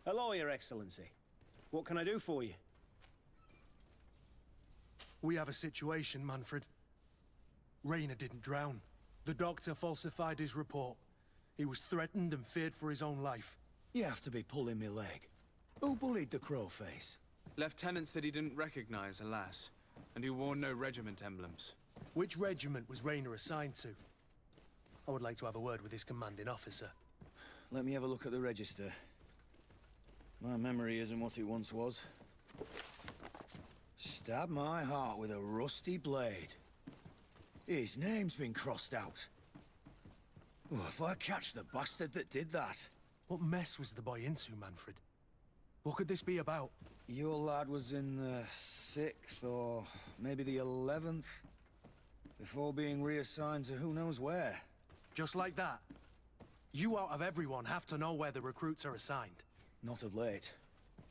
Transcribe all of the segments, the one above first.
Hello, Your Excellency. What can I do for you? We have a situation, Manfred. Rainer didn't drown. The doctor falsified his report. He was threatened and feared for his own life. You have to be pulling me leg. Who bullied the crowface? Lieutenants that he didn't recognize, alas. And who wore no regiment emblems. Which regiment was Rainer assigned to? I would like to have a word with his commanding officer. Let me have a look at the register. My memory isn't what it once was. Stab my heart with a rusty blade. His name's been crossed out. Oh, if I catch the bastard that did that. What mess was the boy into, Manfred? What could this be about? Your lad was in the 6th or maybe the 11th, before being reassigned to who knows where. Just like that? You out of everyone have to know where the recruits are assigned. Not of late.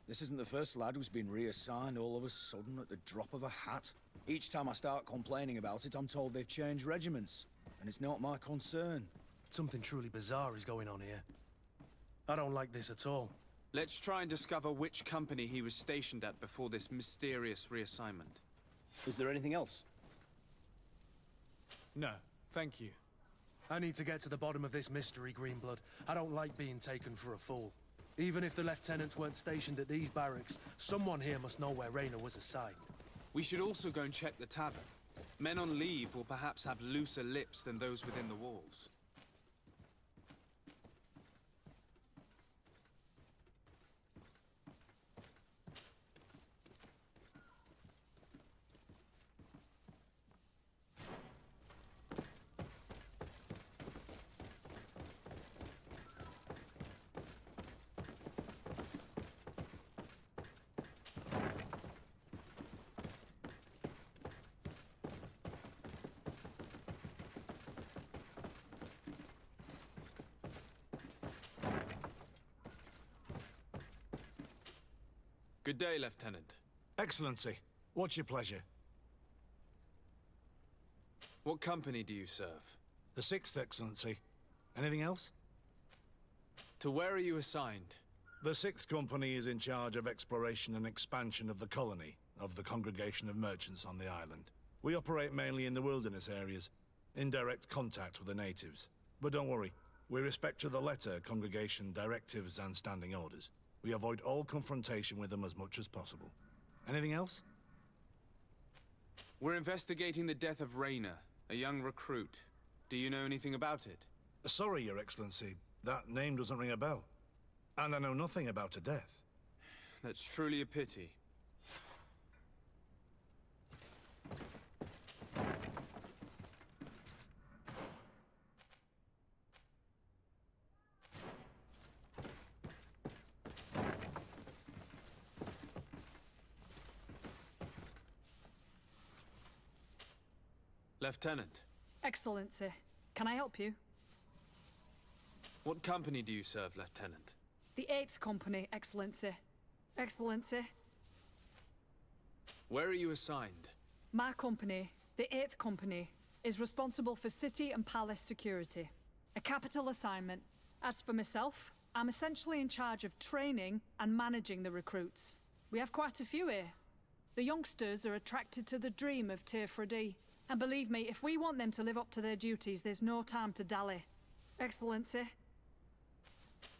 This isn't the first lad who's been reassigned all of a sudden at the drop of a hat. Each time I start complaining about it, I'm told they've changed regiments, and it's not my concern. Something truly bizarre is going on here. I don't like this at all. Let's try and discover which company he was stationed at before this mysterious reassignment. Is there anything else? No, thank you. I need to get to the bottom of this mystery, Greenblood. I don't like being taken for a fool. Even if the lieutenants weren't stationed at these barracks, someone here must know where Rainer was assigned. We should also go and check the tavern. Men on leave will perhaps have looser lips than those within the walls. Good day, Lieutenant. Excellency, what's your pleasure? What company do you serve? The 6th, Excellency. Anything else? To where are you assigned? The 6th Company is in charge of exploration and expansion of the colony of the Congregation of Merchants on the island. We operate mainly in the wilderness areas, in direct contact with the natives. But don't worry, we respect to the letter Congregation directives and standing orders. We avoid all confrontation with them as much as possible. Anything else? We're investigating the death of Rainer, a young recruit. Do you know anything about it? Sorry, Your Excellency. That name doesn't ring a bell. And I know nothing about a death. That's truly a pity. Lieutenant. Excellency, can I help you? What company do you serve, Lieutenant? The 8th Company, Excellency. Excellency. Where are you assigned? My company, the 8th Company, is responsible for city and palace security. A capital assignment. As for myself, I'm essentially in charge of training and managing the recruits. We have quite a few here. The youngsters are attracted to the dream of Teerfredi. And believe me, if we want them to live up to their duties, there's no time to dally. Excellency.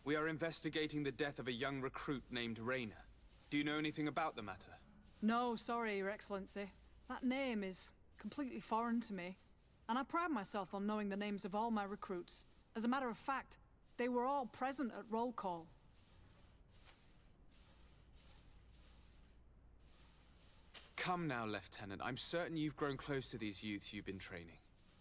We are investigating the death of a young recruit named Rainer. Do you know anything about the matter? No, sorry, Your Excellency. That name is completely foreign to me. And I pride myself on knowing the names of all my recruits. As a matter of fact, they were all present at roll call. Come now, Lieutenant. I'm certain you've grown close to these youths you've been training.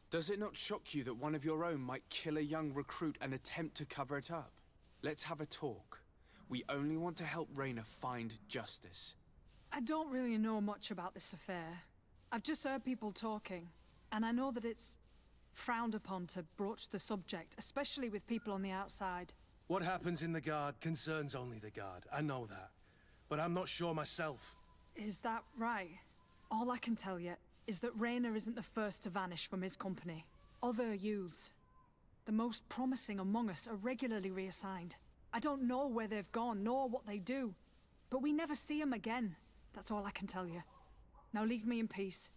Does it not shock you that one of your own might kill a young recruit and attempt to cover it up? Let's have a talk. We only want to help Rainer find justice. I don't really know much about this affair. I've just heard people talking, and I know that it's frowned upon to broach the subject, especially with people on the outside. What happens in the Guard concerns only the Guard, I know that. But I'm not sure myself. Is that right? All I can tell you is that Rainer isn't the first to vanish from his company. Other youths, the most promising among us, are regularly reassigned. I don't know where they've gone, nor what they do. But we never see them again. That's all I can tell you. Now leave me in peace.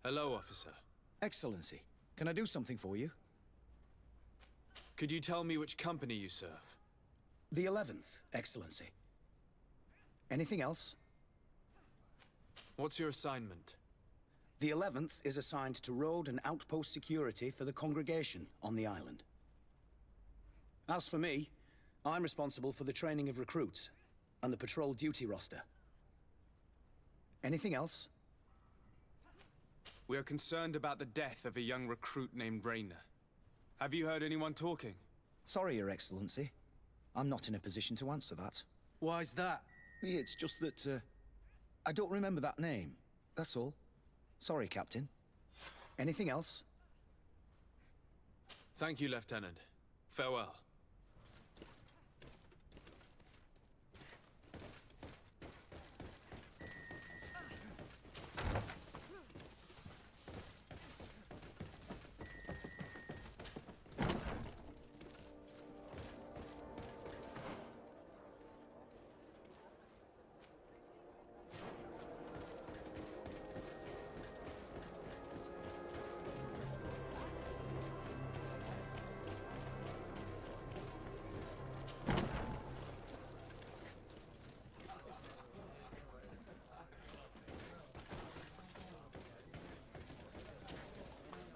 Hello, officer. Excellency, can I do something for you? Could you tell me which company you serve? The 11th, Excellency. Anything else? What's your assignment? The 11th is assigned to road and outpost security for the congregation on the island. As for me, I'm responsible for the training of recruits and the patrol duty roster. Anything else? We are concerned about the death of a young recruit named Rayner. Have you heard anyone talking? Sorry, Your Excellency. I'm not in a position to answer that. Why's that? It's just that, I don't remember that name. That's all. Sorry, Captain. Anything else? Thank you, Lieutenant. Farewell.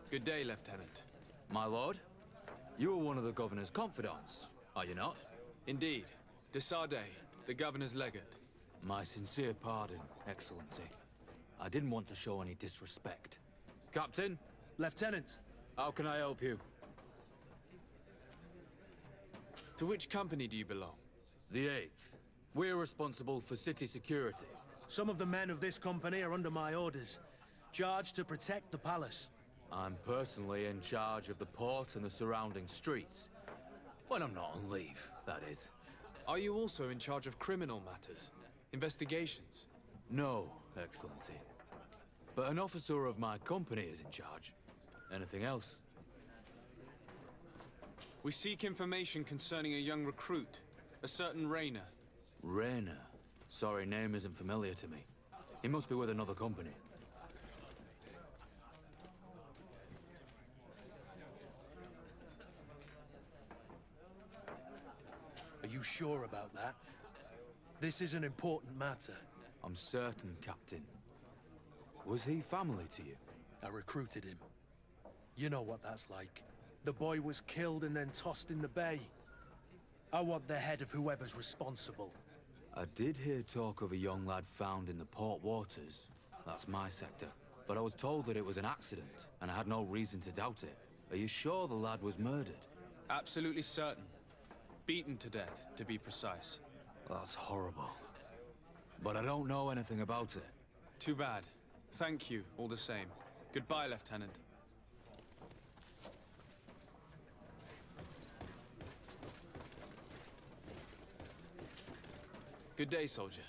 Good day, Lieutenant. My lord, you are one of the governor's confidants, are you not? Indeed. Desade, the governor's legate. My sincere pardon, Excellency. I didn't want to show any disrespect. Captain, Lieutenant, how can I help you? To which company do you belong? The 8th. We're responsible for city security. some of the men of this company are under my orders, charged to protect the palace. I'm personally in charge of the port and the surrounding streets. When I'm not on leave, that is. Are you also in charge of criminal matters? Investigations? No, Excellency. But an officer of my company is in charge. Anything else? We seek information concerning a young recruit, a certain Rayner. Rayner? Sorry, name isn't familiar to me. He must be with another company. Are you sure about that? This is an important matter. I'm certain, Captain. Was he family to you? I recruited him. You know what that's like. The boy was killed and then tossed in the bay. I want the head of whoever's responsible. I did hear talk of a young lad found in the port waters. That's my sector. But I was told that it was an accident, and I had no reason to doubt it. Are you sure the lad was murdered? Absolutely certain. Beaten to death, to be precise. That's horrible. But I don't know anything about it. Too bad. Thank you, all the same. Goodbye, Lieutenant. Good day, soldier.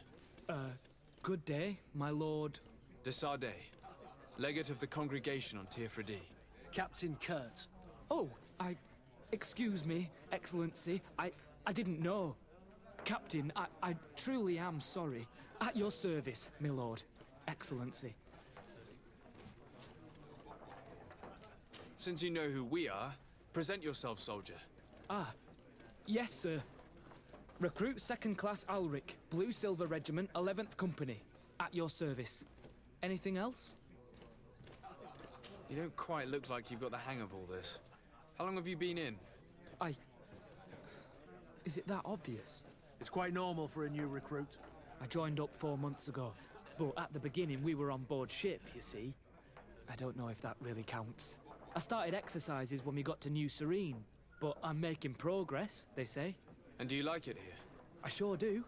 Good day, my lord. Desade, legate of the congregation on Tier-Fredy. Captain Kurt. Oh, excuse me, Excellency. I didn't know. Captain, I truly am sorry. At your service, my lord. Excellency. Since you know who we are, present yourself, soldier. Yes, sir. Recruit 2nd Class Alric, Blue Silver Regiment, 11th Company. At your service. Anything else? You don't quite look like you've got the hang of all this. How long have you been in? Is it that obvious? It's quite normal for a new recruit. I joined up 4 months ago. But at the beginning, we were on board ship, you see. I don't know if that really counts. I started exercises when we got to New Serene, but I'm making progress, they say. And do you like it here? I sure do.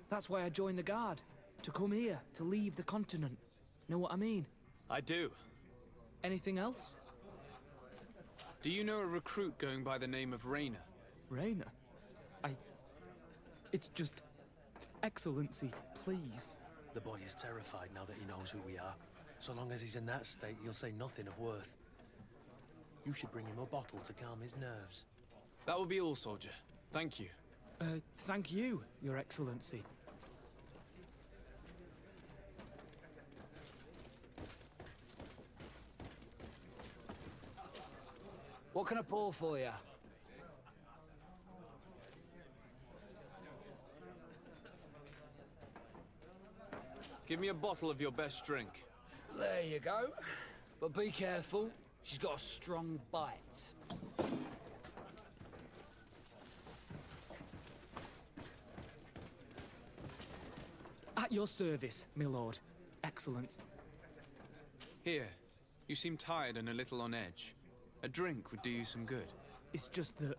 That's why I joined the Guard. To come here, to leave the continent. Know what I mean? I do. Anything else? Do you know a recruit going by the name of Raynor? Raynor? It's just... Excellency, please. The boy is terrified now that he knows who we are. So long as he's in that state, he'll say nothing of worth. You should bring him a bottle to calm his nerves. That will be all, soldier. Thank you. Thank you, Your Excellency. What can I pour for you? Give me a bottle of your best drink. There you go. But be careful, she's got a strong bite. At your service, my lord. Excellent. Here, you seem tired and a little on edge. A drink would do you some good. It's just that...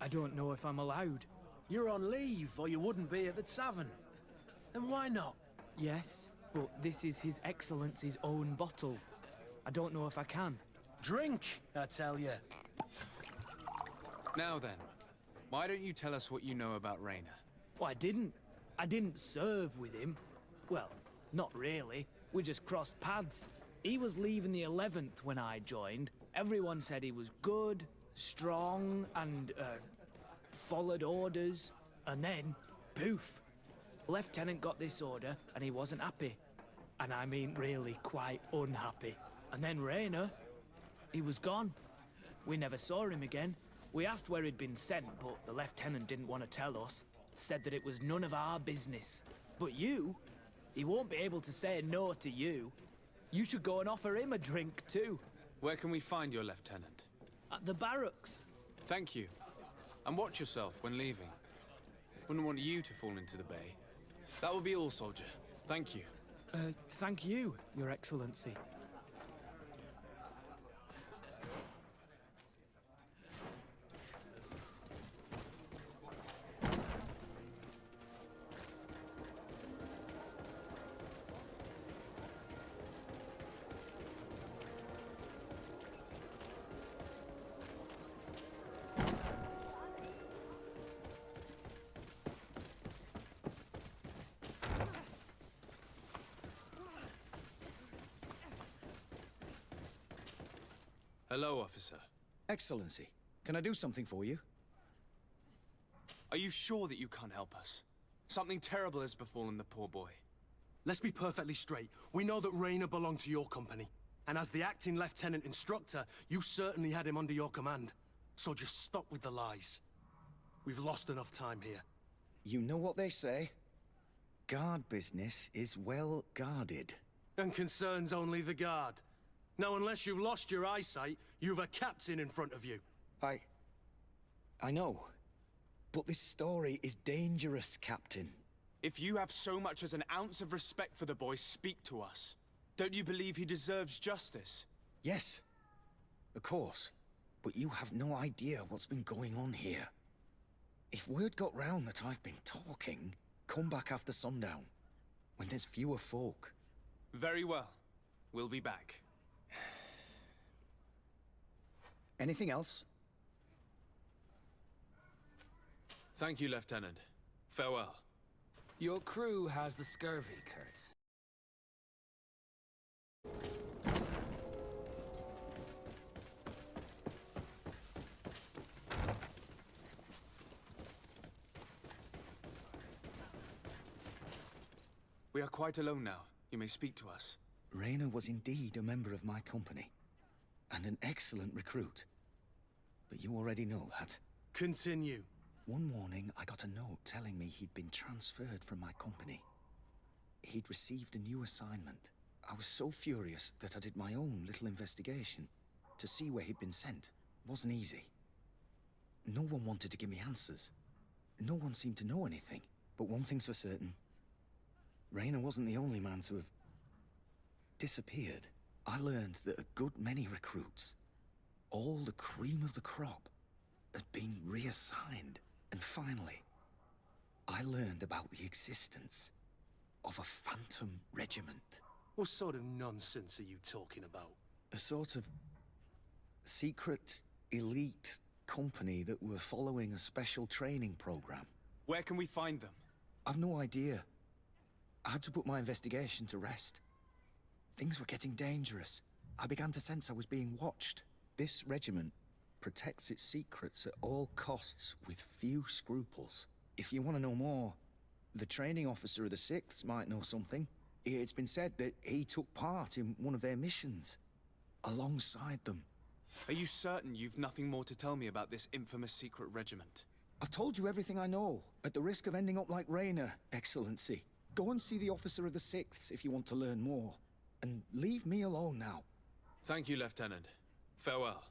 I don't know if I'm allowed. You're on leave, or you wouldn't be at the tavern. Then why not? Yes, but this is His Excellency's own bottle. I don't know if I can. Drink, I tell you. Now then, why don't you tell us what you know about Raynor? Well, I didn't serve with him. Well, not really. We just crossed paths. He was leaving the 11th when I joined. Everyone said he was good, strong, and, followed orders. And then, poof. Lieutenant got this order, and he wasn't happy. And I mean really quite unhappy. And then Raynor, he was gone. We never saw him again. We asked where he'd been sent, but the lieutenant didn't want to tell us. Said that it was none of our business. But you, he won't be able to say no to you. You should go and offer him a drink too. Where can we find your lieutenant? At the barracks. Thank you. And watch yourself when leaving. Wouldn't want you to fall into the bay. That will be all, soldier. Thank you. Thank you, Your Excellency. Hello, officer. Excellency, can I do something for you? Are you sure that you can't help us? Something terrible has befallen the poor boy. Let's be perfectly straight. We know that Raynor belonged to your company. And as the acting lieutenant instructor, you certainly had him under your command. So just stop with the lies. We've lost enough time here. You know what they say? Guard business is well guarded. And concerns only the guard. Now, unless you've lost your eyesight, you've a captain in front of you. I know. But this story is dangerous, Captain. If you have so much as an ounce of respect for the boy, speak to us. Don't you believe he deserves justice? Yes, of course. But you have no idea what's been going on here. If word got round that I've been talking, come back after sundown, when there's fewer folk. Very well. We'll be back. Anything else? Thank you, Lieutenant. Farewell. Your crew has the scurvy, Kurt. We are quite alone now. You may speak to us. Raynor was indeed a member of my company, and an excellent recruit. But you already know that. Continue. One morning, I got a note telling me he'd been transferred from my company. He'd received a new assignment. I was so furious that I did my own little investigation to see where he'd been sent. It wasn't easy. No one wanted to give me answers. No one seemed to know anything. But one thing's for certain. Rayner wasn't the only man to have disappeared. I learned that a good many recruits, all the cream of the crop, had been reassigned. And finally, I learned about the existence of a phantom regiment. What sort of nonsense are you talking about? A sort of secret, elite company that were following a special training program. Where can we find them? I've no idea. I had to put my investigation to rest. Things were getting dangerous. I began to sense I was being watched. This regiment protects its secrets at all costs with few scruples. If you want to know more, the training officer of the 6th might know something. It's been said that he took part in one of their missions, alongside them. Are you certain you've nothing more to tell me about this infamous secret regiment? I've told you everything I know, at the risk of ending up like Rayner, Excellency. Go and see the officer of the 6th if you want to learn more. And leave me alone now. Thank you, Lieutenant. Farewell.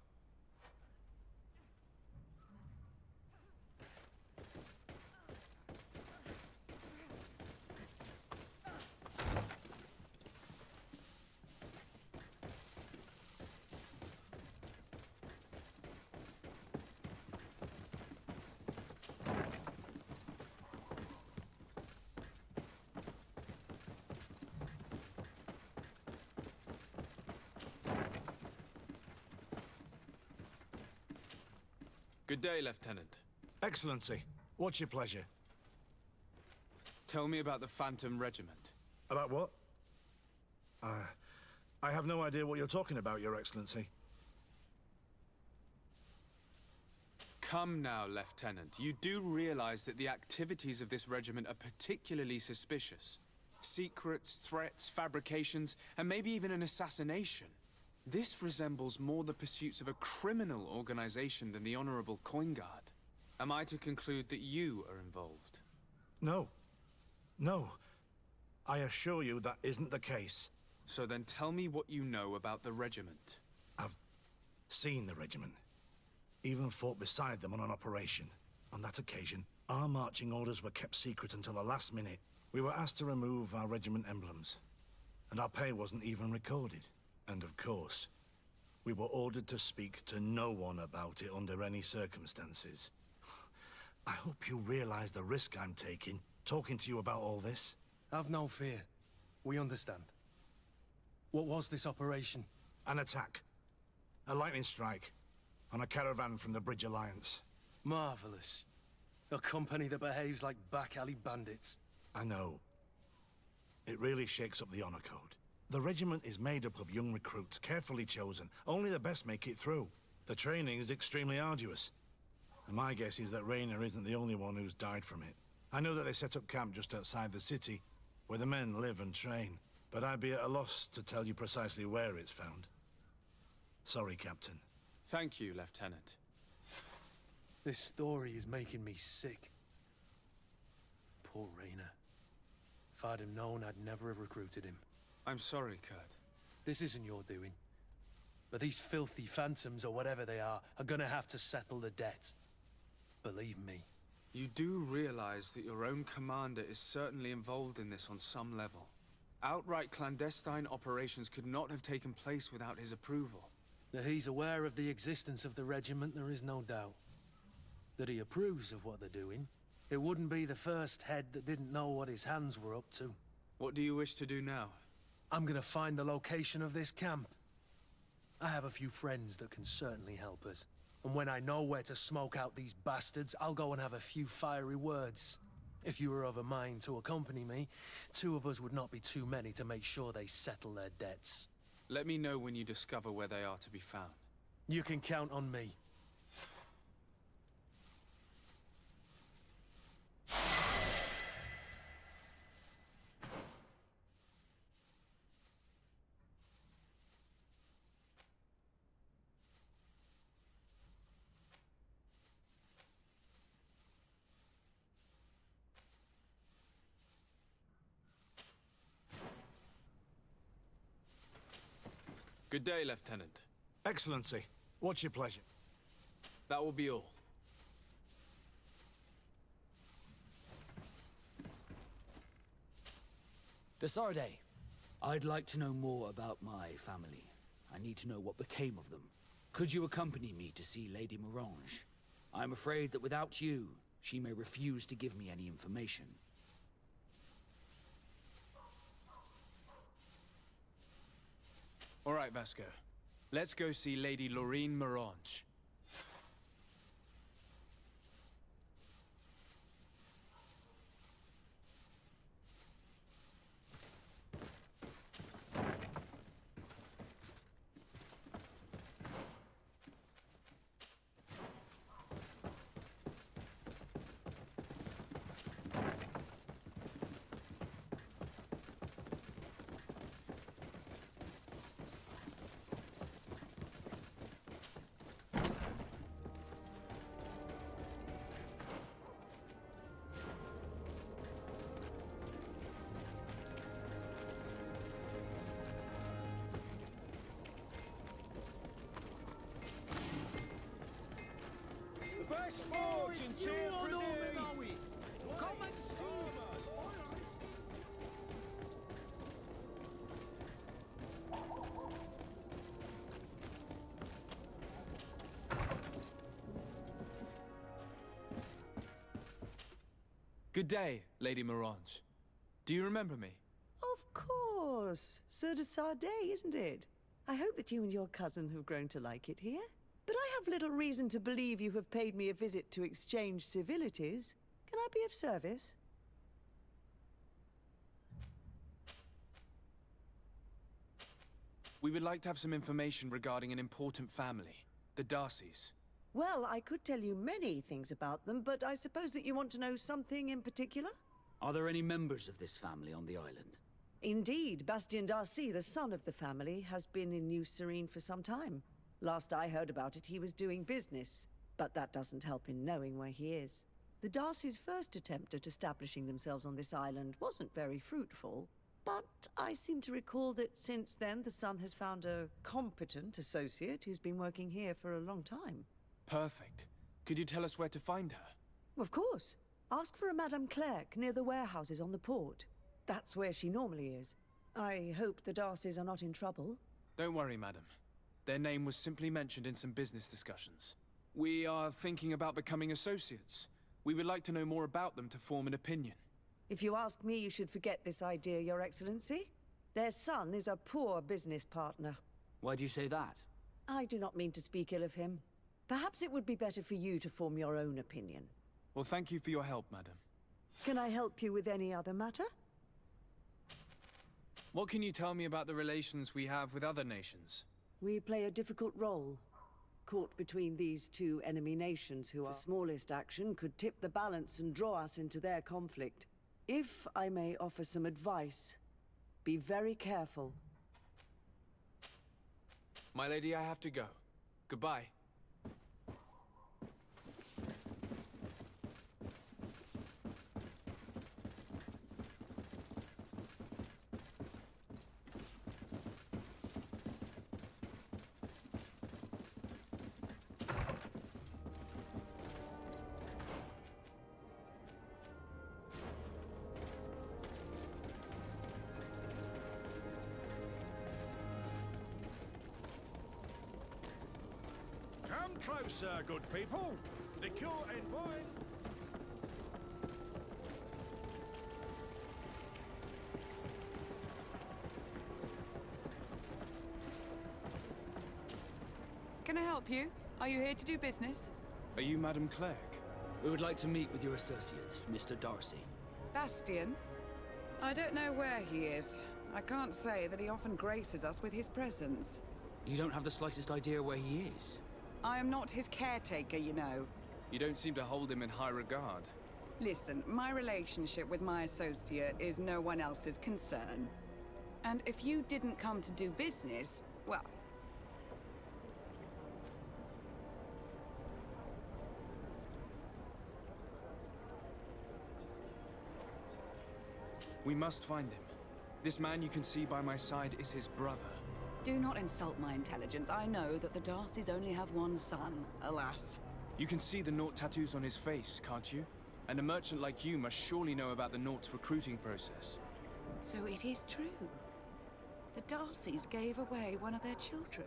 Good day, Lieutenant. Excellency, what's your pleasure? Tell me about the Phantom Regiment. About what? I have no idea what you're talking about, Your Excellency. Come now, Lieutenant. You do realize that the activities of this regiment are particularly suspicious. Secrets, threats, fabrications, and maybe even an assassination. This resembles more the pursuits of a criminal organization than the Honorable Coin Guard. Am I to conclude that you are involved? No. No. I assure you that isn't the case. So then tell me what you know about the regiment. I've seen the regiment. Even fought beside them on an operation. On that occasion, our marching orders were kept secret until the last minute. We were asked to remove our regiment emblems. And our pay wasn't even recorded. And of course, we were ordered to speak to no one about it under any circumstances. I hope you realize the risk I'm taking, talking to you about all this. Have no fear. We understand. What was this operation? An attack. A lightning strike. On a caravan from the Bridge Alliance. Marvelous. A company that behaves like back-alley bandits. I know. It really shakes up the honor code. The regiment is made up of young recruits, carefully chosen. Only the best make it through. The training is extremely arduous. And my guess is that Rayner isn't the only one who's died from it. I know that they set up camp just outside the city, where the men live and train. But I'd be at a loss to tell you precisely where it's found. Sorry, Captain. Thank you, Lieutenant. This story is making me sick. Poor Rayner. If I'd have known, I'd never have recruited him. I'm sorry, Kurt. This isn't your doing. But these filthy phantoms, or whatever they are gonna have to settle the debt. Believe me. You do realize that your own commander is certainly involved in this on some level. Outright clandestine operations could not have taken place without his approval. That he's aware of the existence of the regiment, there is no doubt. That he approves of what they're doing. It wouldn't be the first head that didn't know what his hands were up to. What do you wish to do now? I'm gonna find the location of this camp. I have a few friends that can certainly help us. And when I know where to smoke out these bastards, I'll go and have a few fiery words. If you were of a mind to accompany me, 2 of us would not be too many to make sure they settle their debts. Let me know when you discover where they are to be found. You can count on me. Good day, Lieutenant. Excellency, what's your pleasure? That will be all. Desarde, I'd like to know more about my family. I need to know what became of them. Could you accompany me to see Lady Morange? I'm afraid that without you, she may refuse to give me any information. All right, Vasco. Let's go see Lady Lorraine Morange. Best fortune to you. Come and see. Good day, Lady Morange. Do you remember me? Of course. Sir de Sardet, isn't it? I hope that you and your cousin have grown to like it here. But I have little reason to believe you have paid me a visit to exchange civilities. Can I be of service? We would like to have some information regarding an important family, the Darcys. Well, I could tell you many things about them, but I suppose that you want to know something in particular? Are there any members of this family on the island? Indeed, Bastien Darcy, the son of the family, has been in New Serene for some time. Last I heard about it, he was doing business, but that doesn't help in knowing where he is. The Darcys' first attempt at establishing themselves on this island wasn't very fruitful, but I seem to recall that since then the son has found a competent associate who's been working here for a long time. Perfect. Could you tell us where to find her? Of course. Ask for a Madame Clerc near the warehouses on the port. That's where she normally is. I hope the Darcys are not in trouble. Don't worry, madam. Their name was simply mentioned in some business discussions. We are thinking about becoming associates. We would like to know more about them to form an opinion. If you ask me, you should forget this idea, Your Excellency. Their son is a poor business partner. Why do you say that? I do not mean to speak ill of him. Perhaps it would be better for you to form your own opinion. Well, thank you for your help, madam. Can I help you with any other matter? What can you tell me about the relations we have with other nations? We play a difficult role. Caught between these two enemy nations who the smallest action could tip the balance and draw us into their conflict. If I may offer some advice, be very careful. My lady, I have to go. Goodbye. Come closer, good people. Liqueur and wine. Can I help you? Are you here to do business? Are you Madame Clerc? We would like to meet with your associate, Mr. Darcy. Bastien? I don't know where he is. I can't say that he often graces us with his presence. You don't have the slightest idea where he is? I am not his caretaker, you know. You don't seem to hold him in high regard. Listen, my relationship with my associate is no one else's concern. And if you didn't come to do business, well... We must find him. This man you can see by my side is his brother. Do not insult my intelligence. I know that the Darcys only have one son, alas. You can see the Naught tattoos on his face, can't you? And a merchant like you must surely know about the Naught's recruiting process. So it is true. The Darcys gave away one of their children.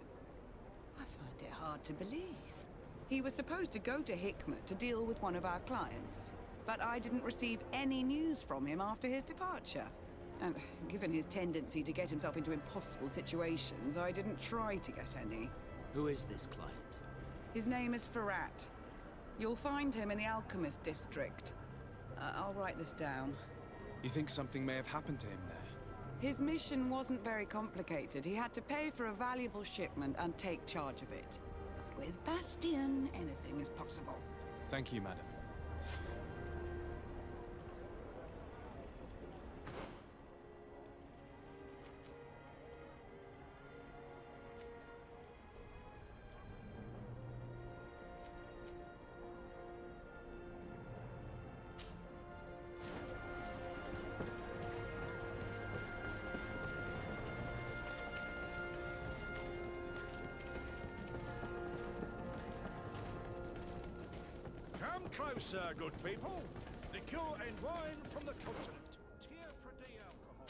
I find it hard to believe. He was supposed to go to Hikmet to deal with one of our clients, but I didn't receive any news from him after his departure. And given his tendency to get himself into impossible situations, I didn't try to get any. Who is this client? His name is Ferhat. You'll find him in the Alchemist district. I'll write this down. You think something may have happened to him there? His mission wasn't very complicated. He had to pay for a valuable shipment and take charge of it. With Bastien, anything is possible. Thank you, madam. Come closer, good people. Liqueur and wine from the continent. Tier for alcohol.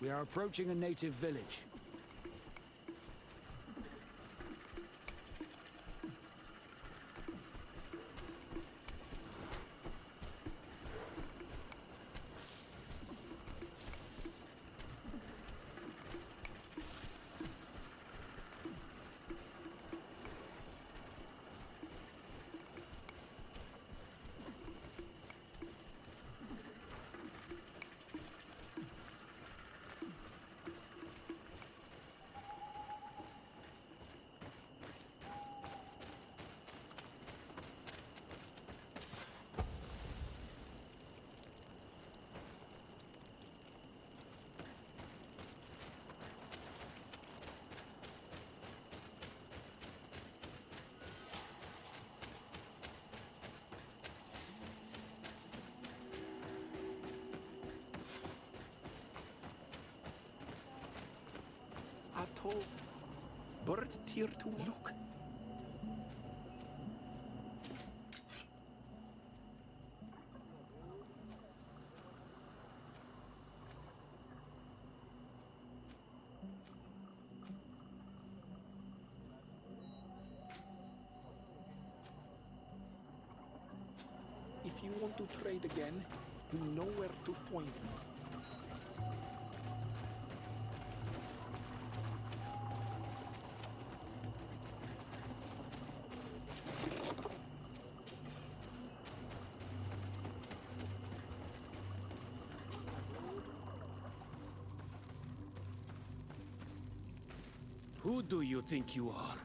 We are approaching a native village. Ato, bird tier to look. If you want to trade again, you know where to find me. Who do you think you are?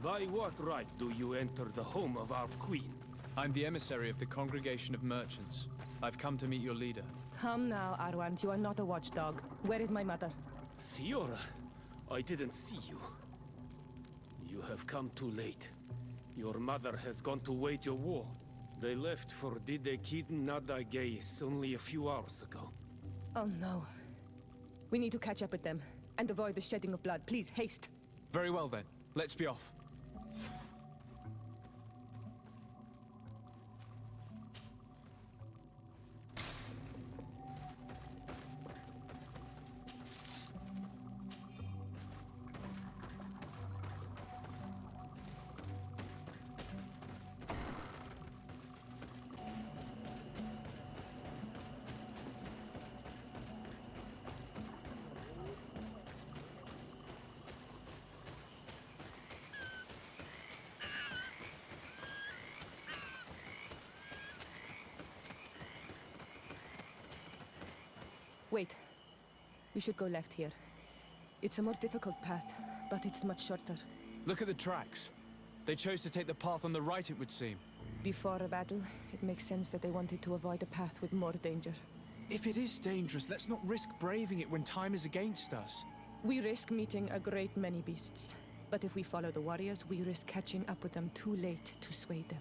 By what right do you enter the home of our queen? I'm the emissary of the Congregation of Merchants. I've come to meet your leader. Come now, Arwand. You are not a watchdog. Where is my mother? Siora, I didn't see you. You have come too late. Your mother has gone to wage a war. They left for Didekid Nadagais only a few hours ago. Oh no. We need to catch up with them and avoid the shedding of blood. Please, haste. Very well then. Let's be off. Wait. We should go left here. It's a more difficult path, but it's much shorter. Look at the tracks. They chose to take the path on the right, it would seem. Before a battle, it makes sense that they wanted to avoid a path with more danger. If it is dangerous, let's not risk braving it when time is against us. We risk meeting a great many beasts. But if we follow the warriors, we risk catching up with them too late to sway them.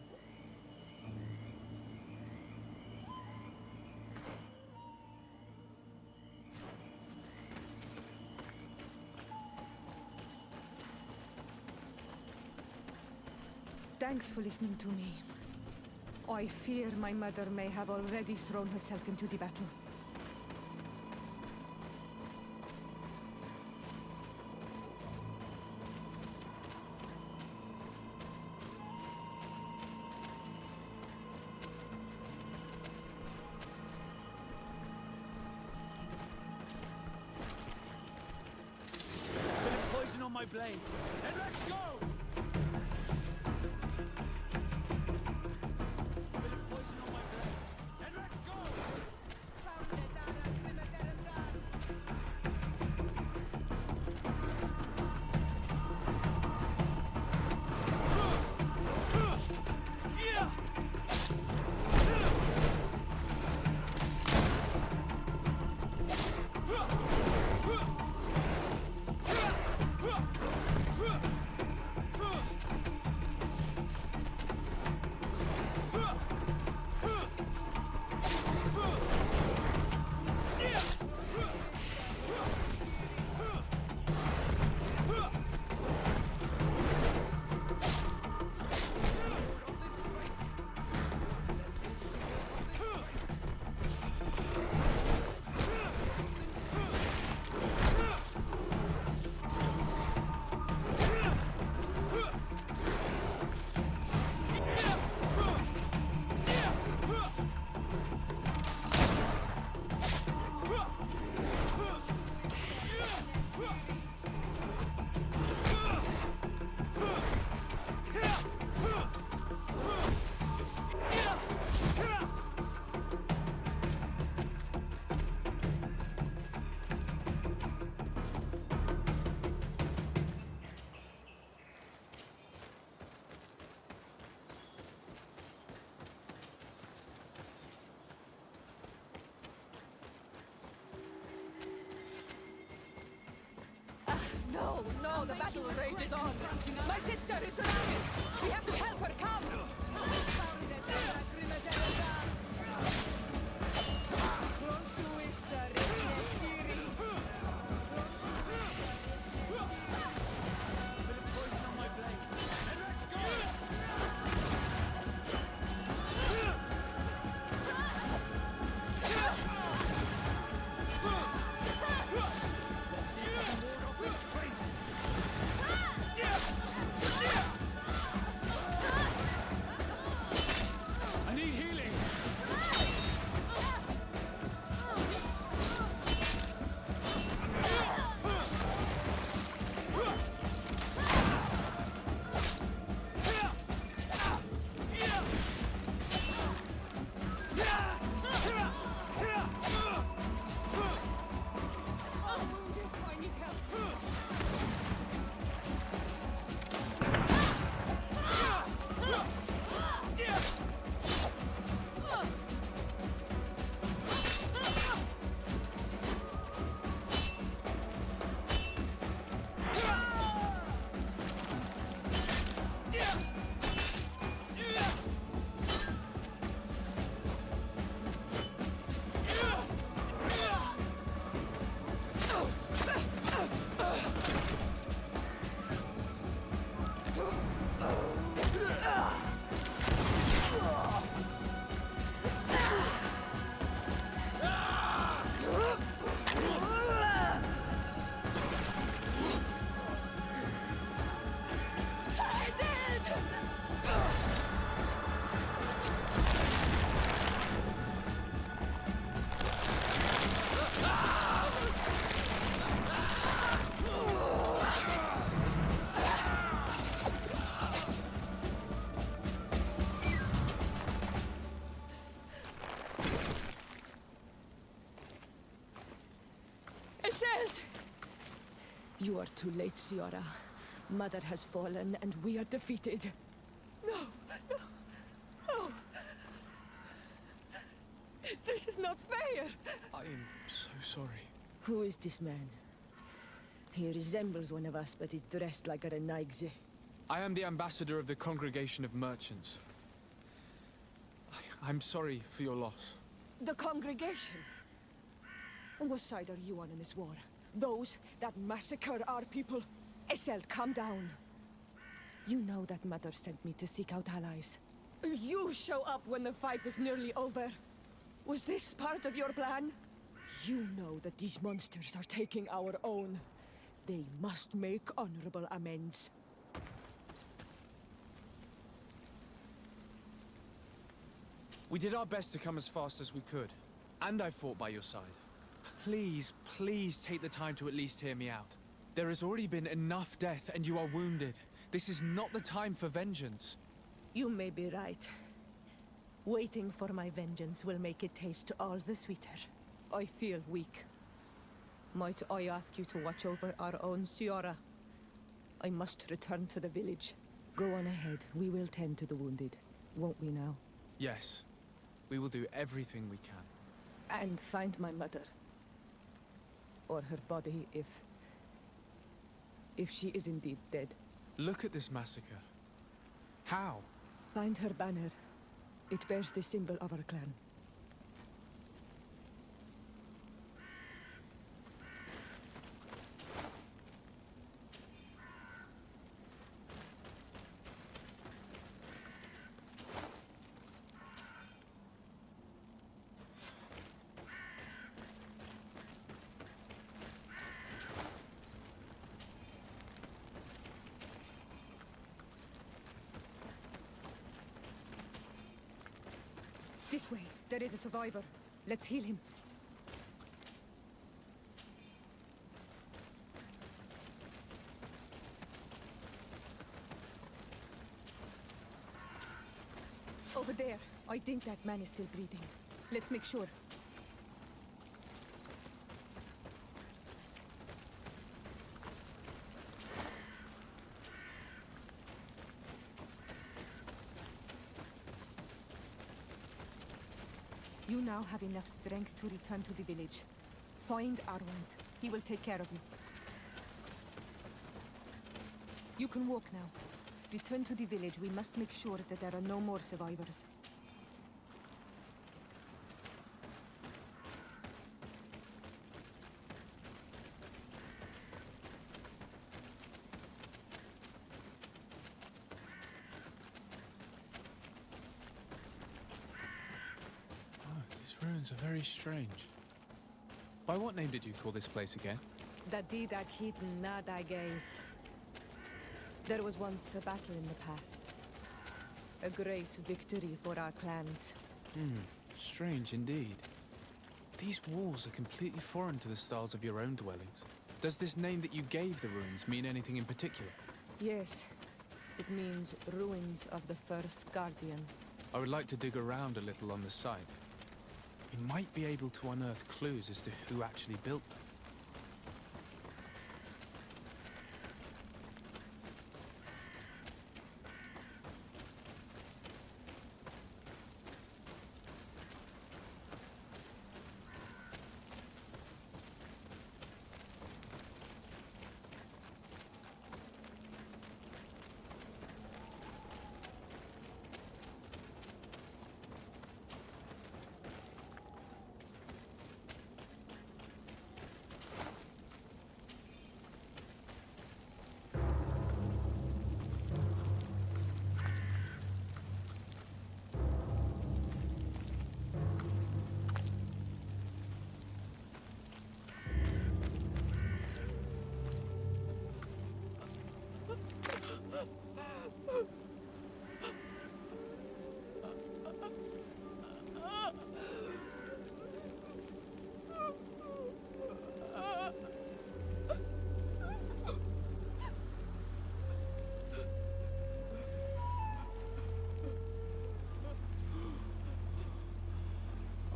Thanks for listening to me. I fear my mother may have already thrown herself into the battle. Bit of poison on my blade. And let's go! No, the battle rages on. My sister is surrounded. We have to help her. Come. You are too late, Siora. Mother has fallen, and we are defeated. No, no, no. This is not fair. I am so sorry. Who is this man? He resembles one of us, but is dressed like a Renaigze. I am the ambassador of the Congregation of Merchants. I'm sorry for your loss. The congregation? On what side are you on in this war? Those that massacre our people? Eseld, calm down. You know that Mother sent me to seek out allies. You show up when the fight is nearly over. Was this part of your plan? You know that these monsters are taking our own. They must make honorable amends. We did our best to come as fast as we could, and I fought by your side. Please, please take the time to at least hear me out. There has already been enough death, and you are wounded. This is not the time for vengeance. You may be right. Waiting for my vengeance will make it taste all the sweeter. I feel weak. Might I ask you to watch over our own Siora? I must return to the village. Go on ahead. We will tend to the wounded. Won't we now? Yes. We will do everything we can. And find my mother. Or her body, if she is indeed dead. Look at this massacre. How? Find her banner. It bears the symbol of our clan. This way. There is a survivor. Let's heal him. Over there. I think that man is still breathing. Let's make sure. You now have enough strength to return to the village. Find Arwand. He will take care of you. You can walk now. Return to the village. We must make sure that there are no more survivors. Ruins are very strange. By what name did you call this place again? There was once a battle in the past. A great victory for our clans. Strange indeed. These walls are completely foreign to the styles of your own dwellings. Does this name that you gave the ruins mean anything in particular? Yes. It means ruins of the first Guardian. I would like to dig around a little on the site. We might be able to unearth clues as to who actually built them.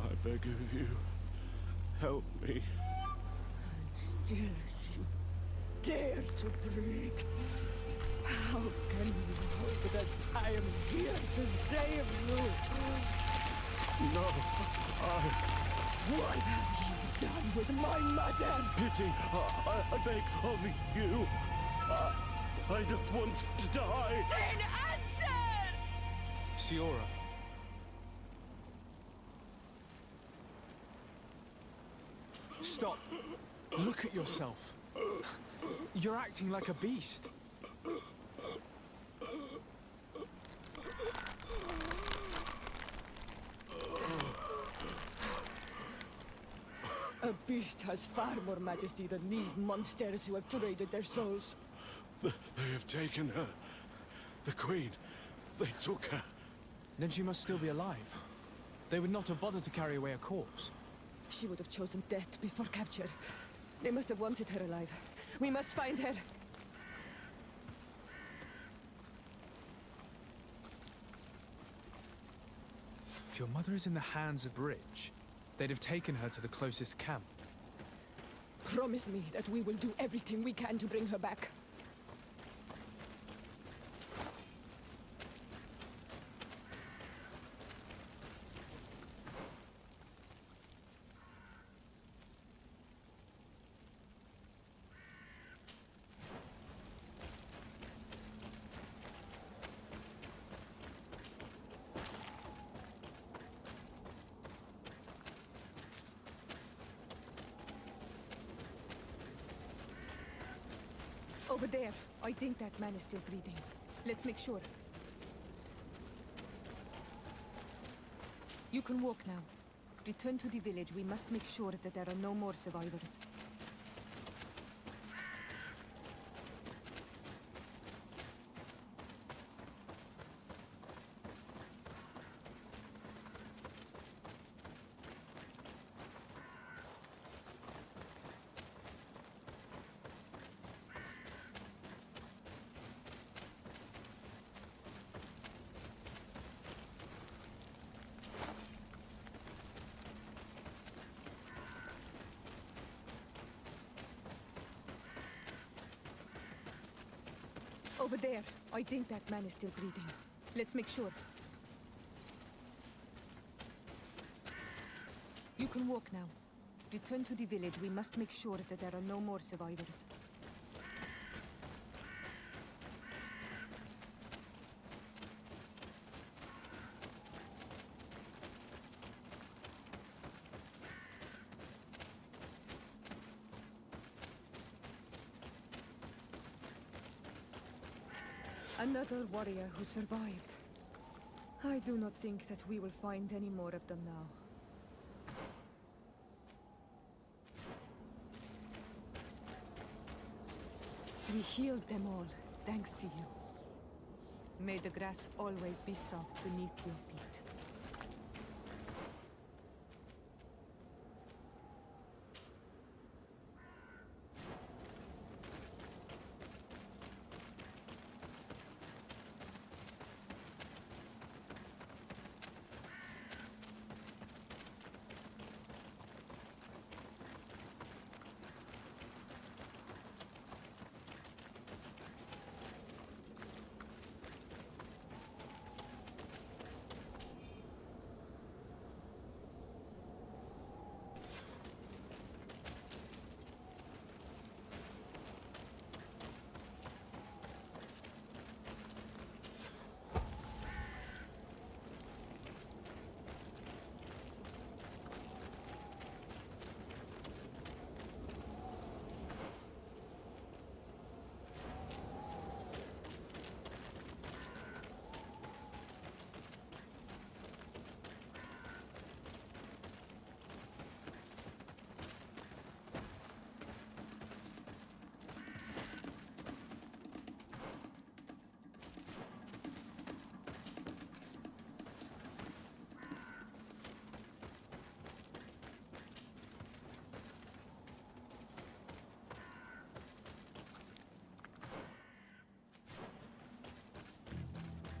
I beg of you, help me. Still you. dare to breathe? How can you hope that I am here to save you? No, What have you done with my mother? pity, I beg of you. I don't want to die. Then answer! Siora. Stop. Look at yourself. You're acting like a beast. A beast has far more majesty than these monsters who have traded their souls. They have taken her. The Queen. They took her. Then she must still be alive. They would not have bothered to carry away a corpse. She would have chosen death before capture. They must have wanted her alive. We must find her. If your mother is in the hands of the rich, they'd have taken her to the closest camp. Promise me that we will do everything we can to bring her back. Over there. I think that man is still breathing. Let's make sure. You can walk now. Return to the village. We must make sure that there are no more survivors. Over there. I think that man is still breathing. Let's make sure. You can walk now. Return to the village. We must make sure that there are no more survivors. Another warrior who survived. I do not think that we will find any more of them now. We healed them all, thanks to you. May the grass always be soft beneath your feet.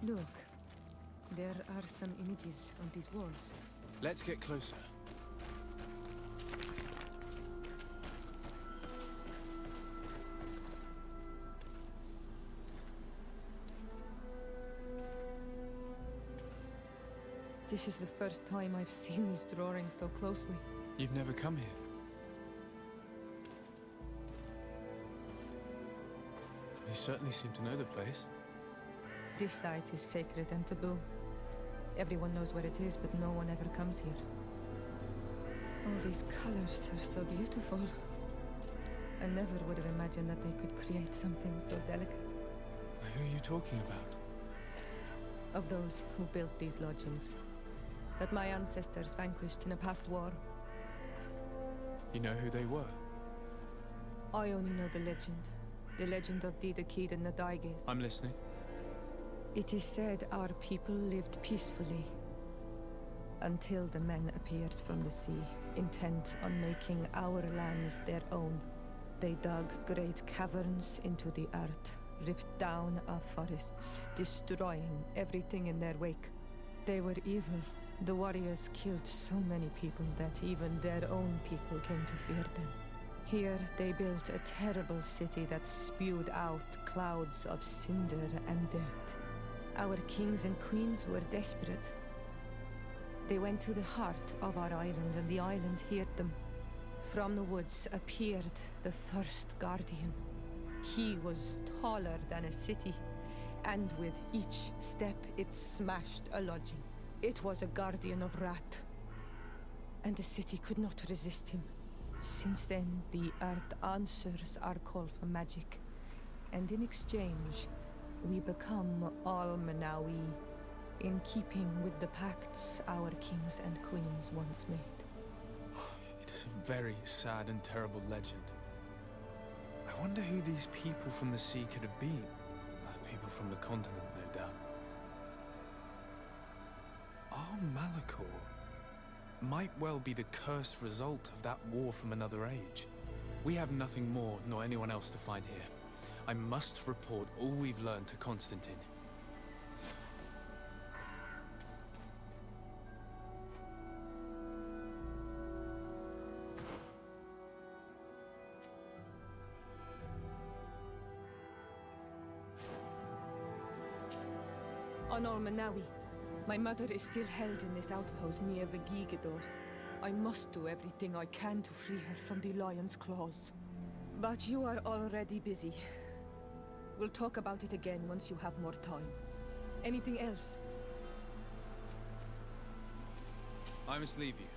Look, there are some images on these walls. Let's get closer. This is the first time I've seen these drawings so closely. You've never come here? You certainly seem to know the place. This site is sacred and taboo. Everyone knows where it is, but no one ever comes here. Oh, these colors are so beautiful. I never would have imagined that they could create something so delicate. Who are you talking about? Of those who built these lodgings. That my ancestors vanquished in a past war. You know who they were? I only know the legend. The legend of the Kid and the Daiges. I'm listening. It is said our people lived peacefully. Until the men appeared from the sea, intent on making our lands their own. They dug great caverns into the earth, ripped down our forests, destroying everything in their wake. They were evil. The warriors killed so many people that even their own people came to fear them. Here they built a terrible city that spewed out clouds of cinder and dirt. Our kings and queens were desperate. They went to the heart of our island, and the island heard them. From the woods appeared the first guardian. He was taller than a city, and with each step it smashed a lodging. It was a guardian of Rat, and the city could not resist him. Since then, the earth answers our call for magic, and in exchange, we become all Manawi, in keeping with the pacts our kings and queens once made. It is a very sad and terrible legend. I wonder who these people from the sea could have been. People from the continent, no doubt. Our Malachor might well be the cursed result of that war from another age. We have nothing more nor anyone else to find here. I must report all we've learned to Constantine. On Manawi, my mother is still held in this outpost near the Gigador. I must do everything I can to free her from the lion's claws. But you are already busy. We'll talk about it again once you have more time. Anything else? I must leave you.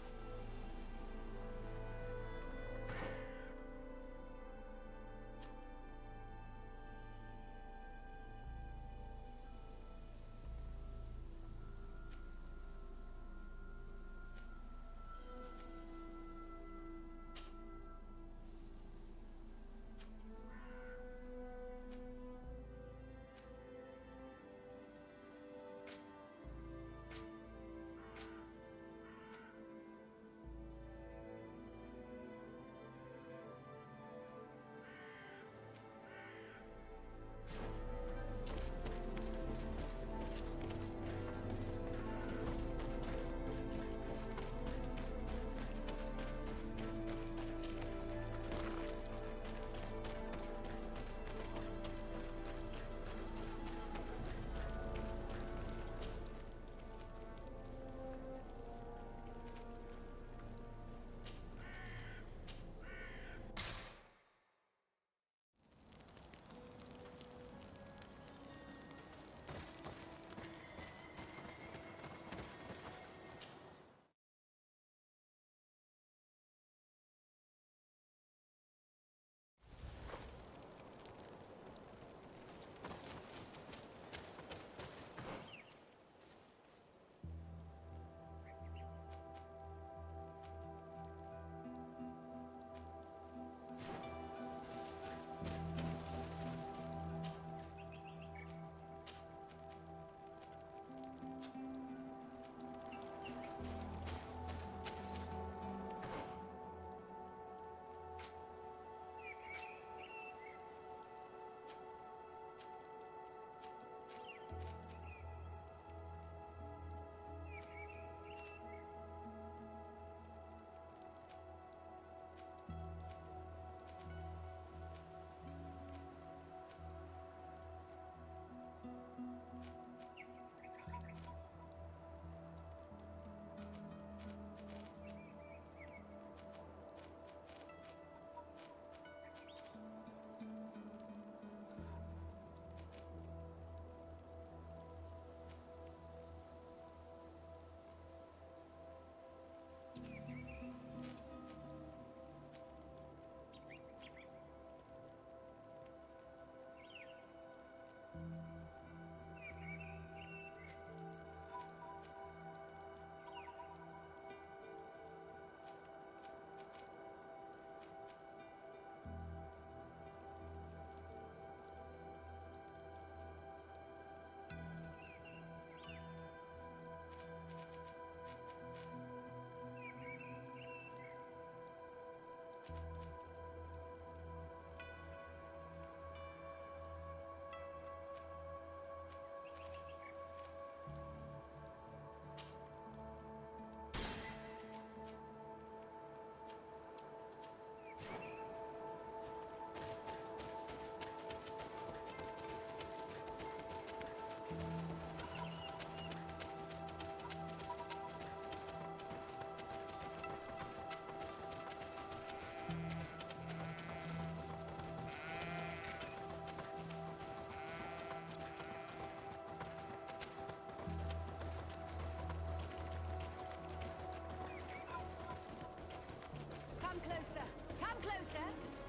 closer. Come closer.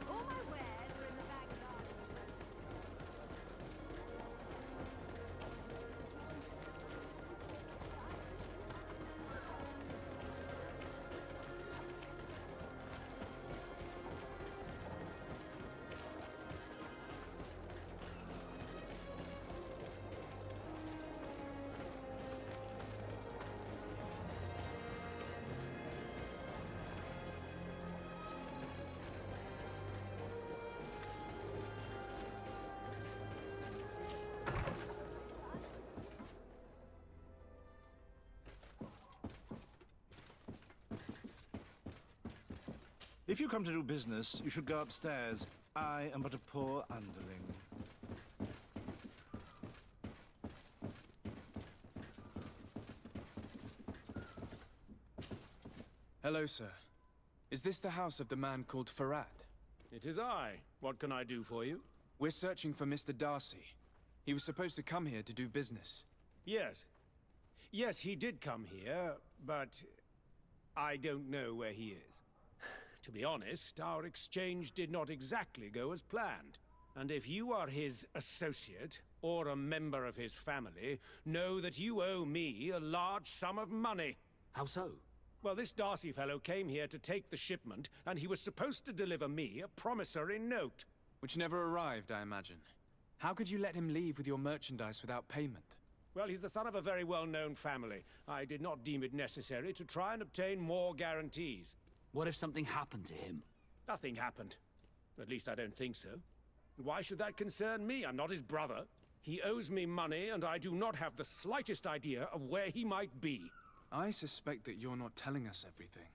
All my wares are in the back garden. If you come to do business, you should go upstairs. I am but a poor underling. Hello, sir. Is this the house of the man called Ferhat? It is I. What can I do for you? We're searching for Mr. Darcy. He was supposed to come here to do business. Yes. Yes, he did come here, but I don't know where he is. To be honest, our exchange did not exactly go as planned. And if you are his associate, or a member of his family, know that you owe me a large sum of money. How so? Well, this Darcy fellow came here to take the shipment, and he was supposed to deliver me a promissory note. Which never arrived, I imagine. How could you let him leave with your merchandise without payment? Well, he's the son of a very well-known family. I did not deem it necessary to try and obtain more guarantees. What if something happened to him? Nothing happened. At least I don't think so. Why should that concern me? I'm not his brother. He owes me money, and I do not have the slightest idea of where he might be. I suspect that you're not telling us everything.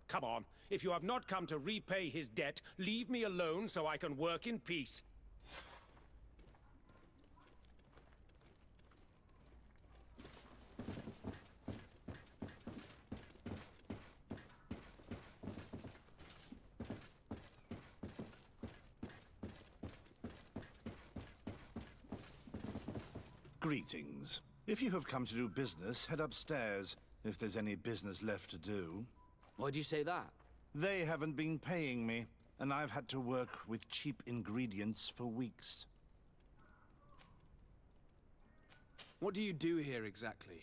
Come on. If you have not come to repay his debt, leave me alone so I can work in peace. Greetings. If you have come to do business, head upstairs, if there's any business left to do. Why'd you say that? They haven't been paying me, and I've had to work with cheap ingredients for weeks. What do you do here exactly?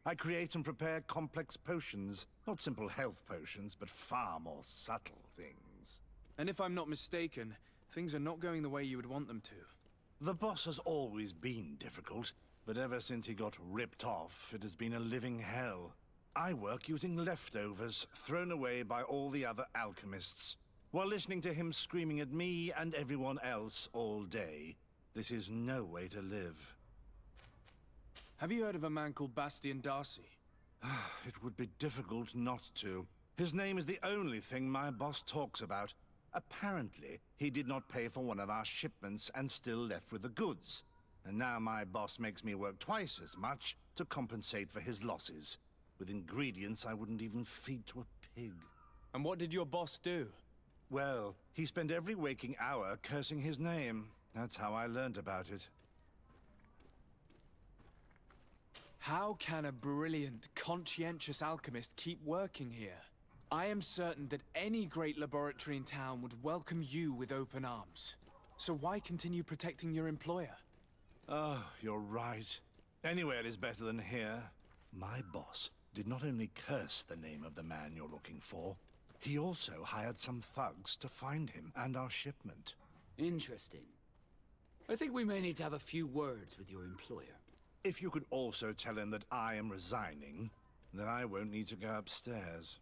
I create and prepare complex potions. Not simple health potions, but far more subtle things. And if I'm not mistaken, things are not going the way you would want them to. The boss has always been difficult, but ever since he got ripped off, it has been a living hell. I work using leftovers thrown away by all the other alchemists, while listening to him screaming at me and everyone else all day. This is no way to live. Have you heard of a man called Bastien Darcy? It would be difficult not to. His name is the only thing my boss talks about. Apparently, he did not pay for one of our shipments and still left with the goods. And now my boss makes me work twice as much to compensate for his losses. With ingredients I wouldn't even feed to a pig. And what did your boss do? Well, he spent every waking hour cursing his name. That's how I learned about it. How can a brilliant, conscientious alchemist keep working here? I am certain that any great laboratory in town would welcome you with open arms. So why continue protecting your employer? Oh, you're right. Anywhere is better than here. My boss did not only curse the name of the man you're looking for, he also hired some thugs to find him and our shipment. Interesting. I think we may need to have a few words with your employer. If you could also tell him that I am resigning, then I won't need to go upstairs.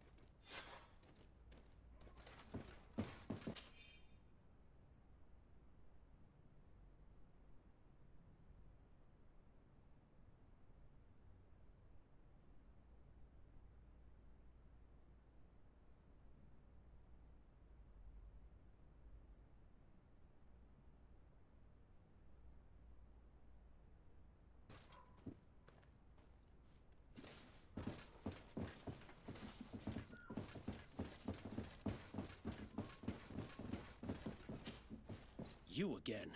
You again.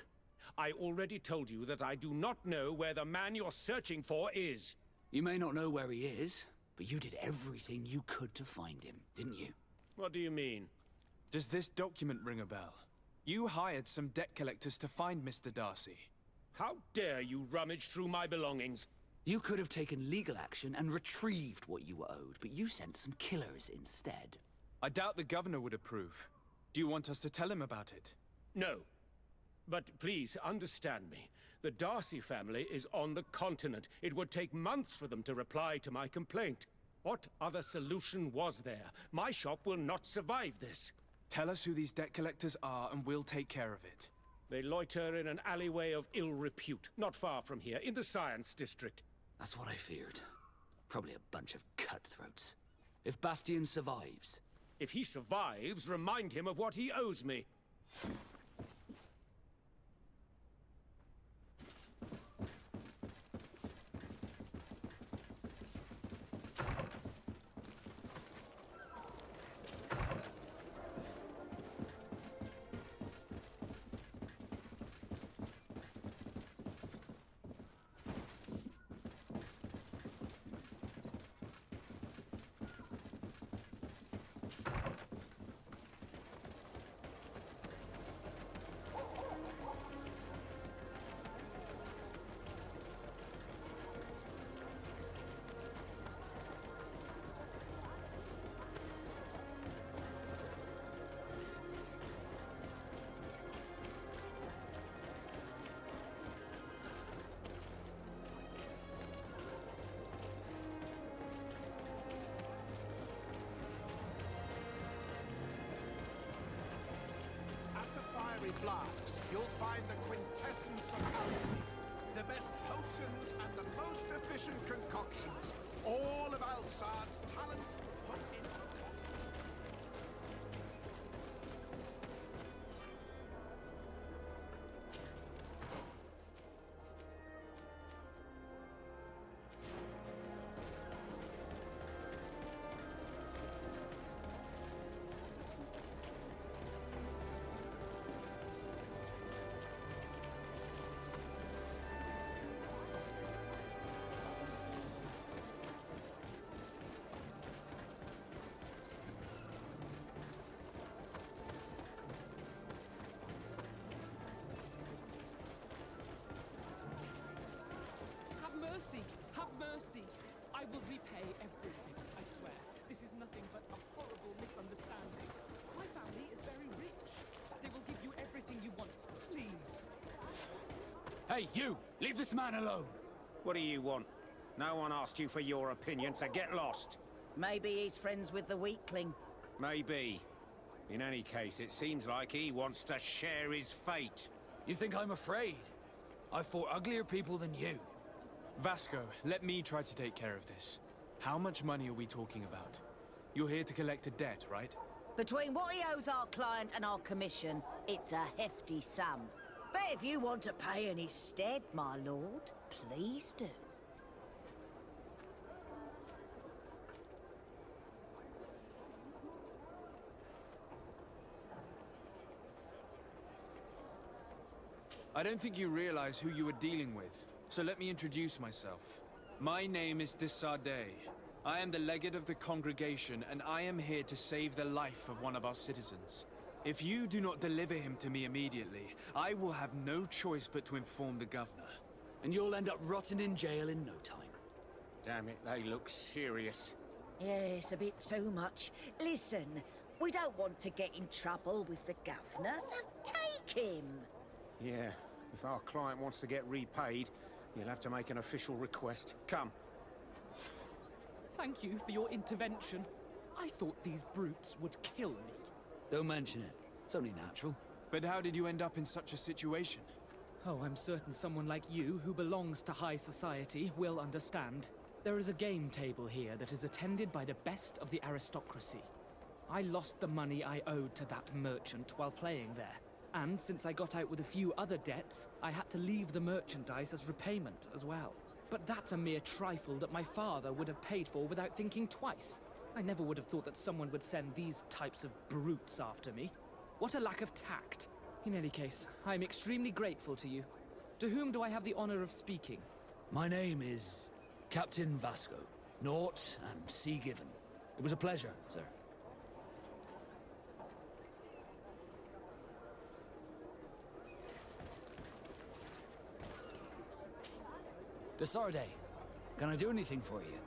I already told you that I do not know where the man you're searching for is. You may not know where he is, but you did everything you could to find him, didn't you? What do you mean? Does this document ring a bell? You hired some debt collectors to find Mr. Darcy. How dare you rummage through my belongings? You could have taken legal action and retrieved what you were owed, but you sent some killers instead. I doubt the governor would approve. Do you want us to tell him about it? No. But please, understand me. The Darcy family is on the continent. It would take months for them to reply to my complaint. What other solution was there? My shop will not survive this. Tell us who these debt collectors are and we'll take care of it. They loiter in an alleyway of ill repute, not far from here, in the Science District. That's what I feared. Probably a bunch of cutthroats. If Bastien survives... If he survives, remind him of what he owes me. Flasks, you'll find the quintessence of alchemy. The best potions and the most efficient concoctions. All of Alsad's talent put into pot. Mercy! Have mercy! I will repay everything, I swear. This is nothing but a horrible misunderstanding. My family is very rich. They will give you everything you want. Please. Hey, you! Leave this man alone! What do you want? No one asked you for your opinion, so get lost. Maybe he's friends with the weakling. Maybe. In any case, it seems like he wants to share his fate. You think I'm afraid? I've fought uglier people than you. Vasco, let me try to take care of this. How much money are we talking about? You're here to collect a debt, right? Between what he owes our client and our commission, it's a hefty sum. But if you want to pay in his stead, my lord, please do. I don't think you realize who you are dealing with. So let me introduce myself. My name is Desardet. I am the legate of the congregation, and I am here to save the life of one of our citizens. If you do not deliver him to me immediately, I will have no choice but to inform the governor. And you'll end up rotting in jail in no time. Damn it, they look serious. Yes, a bit too much. Listen, we don't want to get in trouble with the governor, so take him. Yeah, if our client wants to get repaid, you'll have to make an official request. Come. Thank you for your intervention. I thought these brutes would kill me. Don't mention it. It's only natural. But how did you end up in such a situation? Oh, I'm certain someone like you, who belongs to high society, will understand. There is a game table here that is attended by the best of the aristocracy. I lost the money I owed to that merchant while playing there. And since I got out with a few other debts, I had to leave the merchandise as repayment as well. But that's a mere trifle that my father would have paid for without thinking twice. I never would have thought that someone would send these types of brutes after me. What a lack of tact. In any case, I'm extremely grateful to you. To whom do I have the honor of speaking? My name is Captain Vasco. Naught and sea given. It was a pleasure, sir. Desarde, can I do anything for you?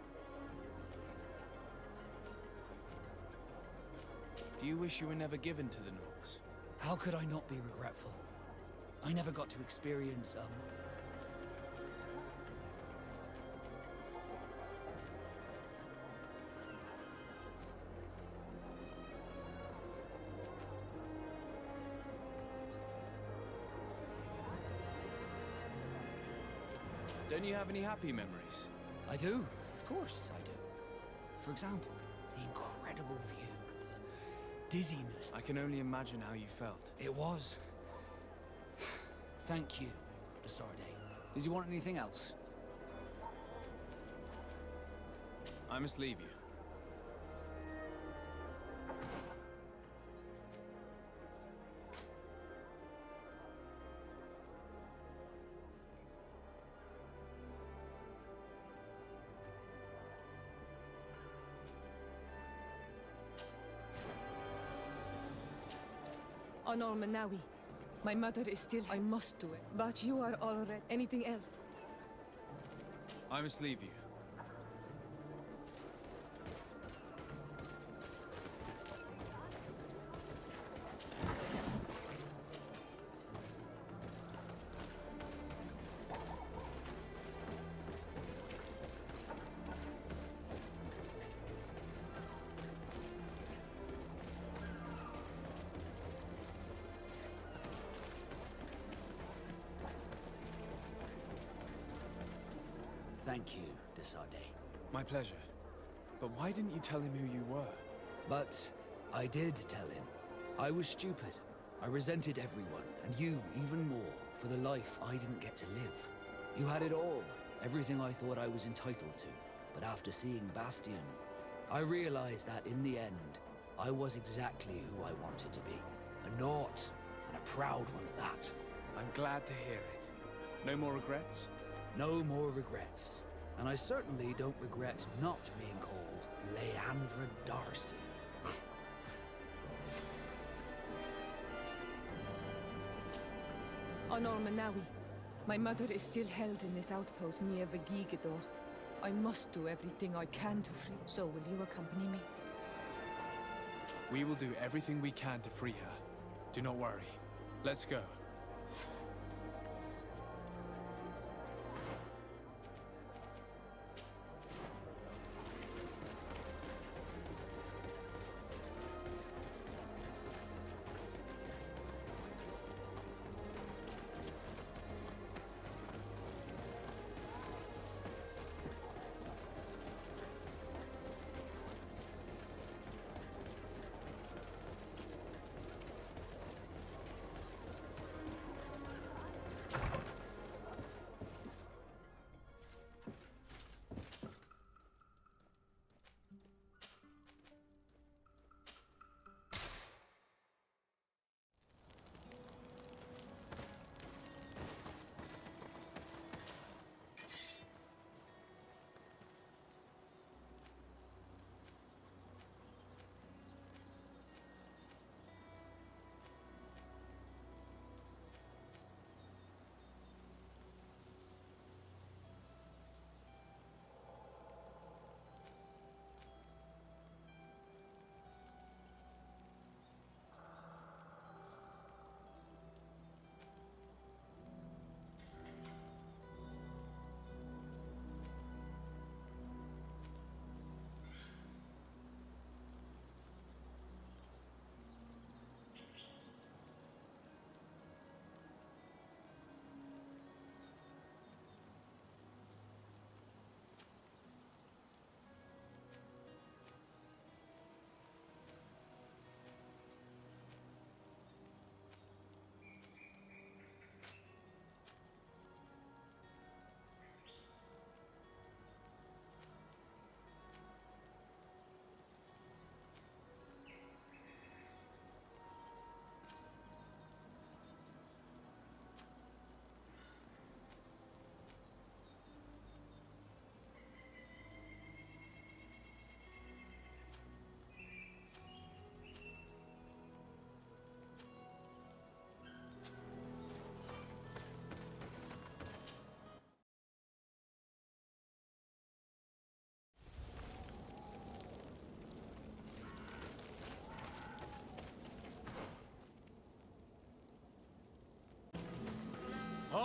Do you wish you were never given to the Norks? How could I not be regretful? I never got to experience, Don't you have any happy memories? I do. Of course I do. For example, the incredible view, the dizziness. I can only imagine how you felt. It was. Thank you, Desarde. Did you want anything else? I must leave you. Honor Manawi. My mother is still... I must do it. But you are already... Anything else? I must leave you. Thank you, Desarde. My pleasure. But why didn't you tell him who you were? But I did tell him. I was stupid. I resented everyone, and you even more, for the life I didn't get to live. You had it all, everything I thought I was entitled to. But after seeing Bastien, I realized that in the end, I was exactly who I wanted to be. A Nort, and a proud one at that. I'm glad to hear it. No more regrets? No more regrets. And I certainly don't regret not being called Leandra Darcy. Honor Manawi. My mother is still held in this outpost near Vigigidor. I must do everything I can to free. So will you accompany me? We will do everything we can to free her. Do not worry. Let's go.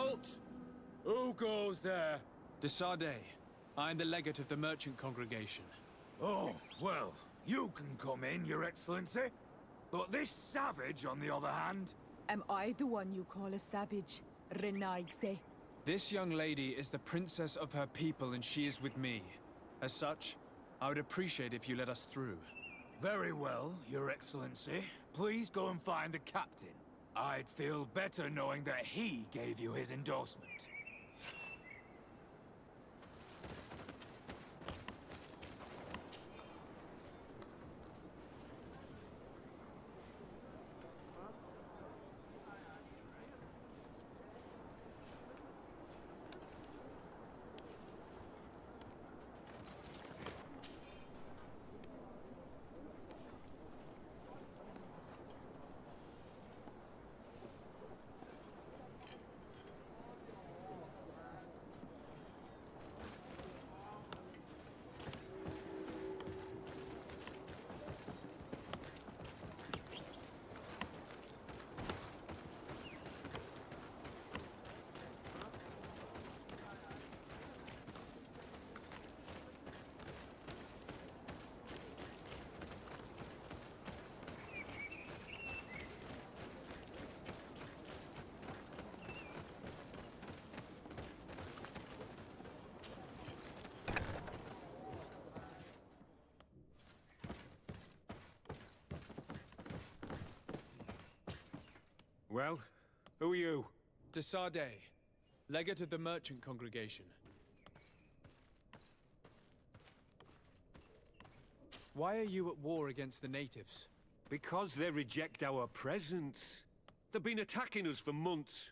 Halt! Who goes there? De Sardet. I am the legate of the merchant congregation. Oh, well, you can come in, Your Excellency. But this savage, on the other hand... Am I the one you call a savage, Renaigse? This young lady is the princess of her people and she is with me. As such, I would appreciate if you let us through. Very well, Your Excellency. Please go and find the captain. I'd feel better knowing that he gave you his endorsement. Well, who are you? De Sardet, legate of the merchant congregation. Why are you at war against the natives? Because they reject our presence. They've been attacking us for months.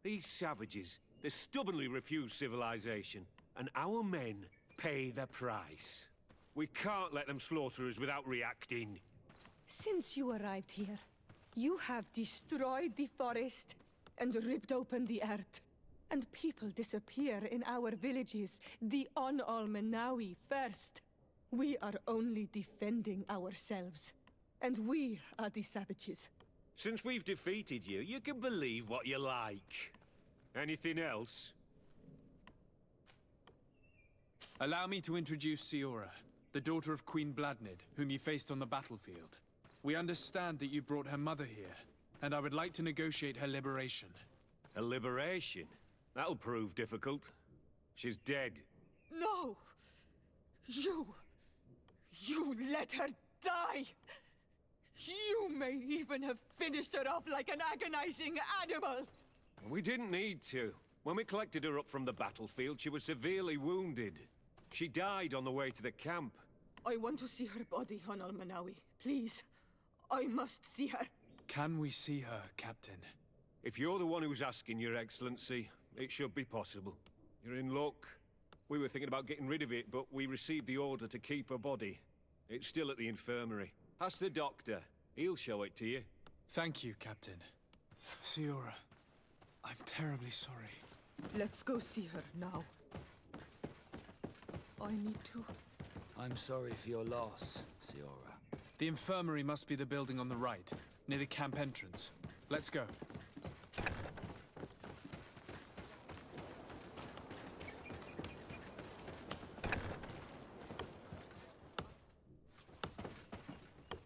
These savages, they stubbornly refuse civilization, and our men pay the price. We can't let them slaughter us without reacting. Since you arrived here, you have destroyed the forest and ripped open the earth. And people disappear in our villages, the On-Almenawi first. We are only defending ourselves. And we are the savages. Since we've defeated you, you can believe what you like. Anything else? Allow me to introduce Siora, the daughter of Queen Bladnid, whom you faced on the battlefield. We understand that you brought her mother here, and I would like to negotiate her liberation. A liberation? That'll prove difficult. She's dead. No! You let her die! You may even have finished her off like an agonizing animal! We didn't need to. When we collected her up from the battlefield, she was severely wounded. She died on the way to the camp. I want to see her body, on Almenawi. Please. I must see her. Can we see her, Captain? If you're the one who's asking, Your Excellency, it should be possible. You're in luck. We were thinking about getting rid of it, but we received the order to keep her body. It's still at the infirmary. Ask the doctor. He'll show it to you. Thank you, Captain. Siora, I'm terribly sorry. Let's go see her now. I need to... I'm sorry for your loss, Siora. The infirmary must be the building on the right, near the camp entrance. Let's go.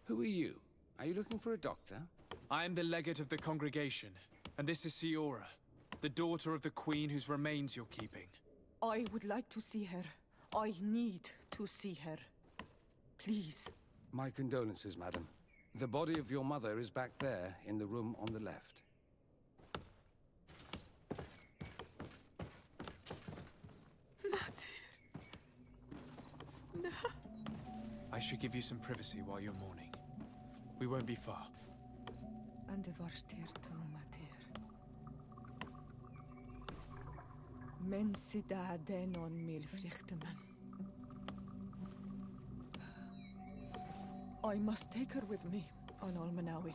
Who are you? Are you looking for a doctor? I am the legate of the congregation, and this is Siora, the daughter of the queen whose remains you're keeping. I would like to see her. I need to see her. Please. My condolences, madam. The body of your mother is back there, in the room on the left. No. I should give you some privacy while you're mourning. We won't be far. And varstir tu mater. Mensida denon milfrichteman. I must take her with me, on Almenawi.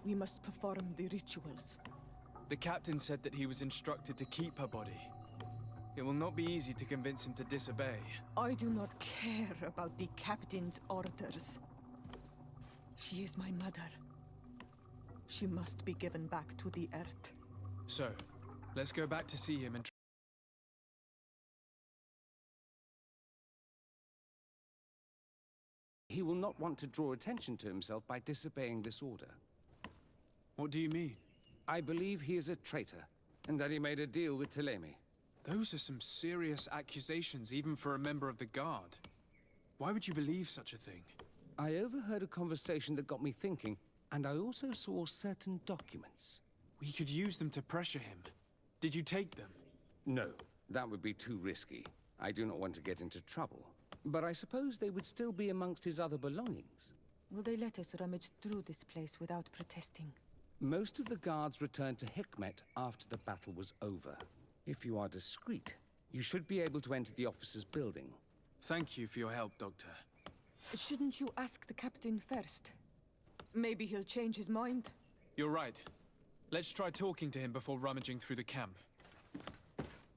We must perform the rituals. The captain said that he was instructed to keep her body. It will not be easy to convince him to disobey. I do not care about the captain's orders. She is my mother. She must be given back to the earth. So, Let's go back to see him and... He will not want to draw attention to himself by disobeying this order. What do you mean? I believe he is a traitor, and that he made a deal with Telemi. Those are some serious accusations, even for a member of the Guard. Why would you believe such a thing? I overheard a conversation that got me thinking, and I also saw certain documents. We could use them to pressure him. Did you take them? No, that would be too risky. I do not want to get into trouble. But I suppose they would still be amongst his other belongings. Will they let us rummage through this place without protesting? Most of the guards returned to Hikmet after the battle was over. If you are discreet, you should be able to enter the officer's building. Thank you for your help, Doctor. Shouldn't you ask the captain first? Maybe he'll change his mind. You're right. Let's try talking to him before rummaging through the camp.